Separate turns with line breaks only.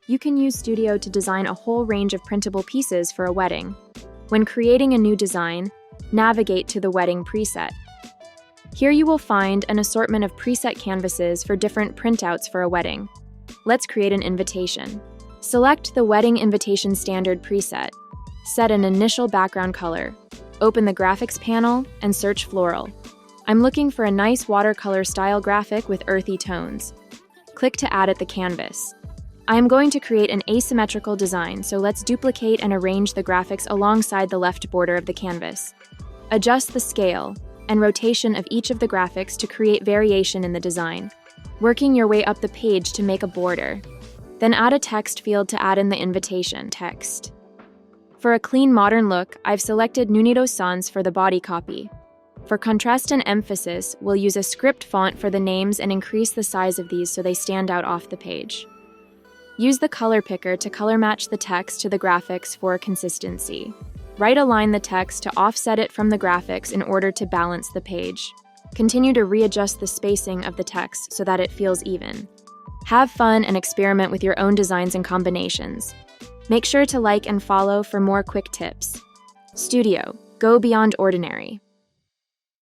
You can use Studio to design a whole range of printable pieces for a wedding. When creating a new design, navigate to the Wedding preset. Here you will find an assortment of preset canvases for different printouts for a wedding. Let's create an invitation. Select the Wedding Invitation Standard preset. Set an initial background color. Open the Graphics panel and search Floral. I'm looking for a nice watercolor style graphic with earthy tones. Click to add at the canvas. I am going to create an asymmetrical design, so let's duplicate and arrange the graphics alongside the left border of the canvas. Adjust the scale and rotation of each of the graphics to create variation in the design, working your way up the page to make a border. Then add a text field to add in the invitation text. For a clean modern look, I've selected Nunido Sans for the body copy. For contrast and emphasis, we'll use a script font for the names and increase the size of these so they stand out off the page. Use the color picker to color match the text to the graphics for consistency. Right-align the text to offset it from the graphics in order to balance the page. Continue to readjust the spacing of the text so that it feels even. Have fun and experiment with your own designs and combinations. Make sure to like and follow for more quick tips. Studio, go beyond ordinary.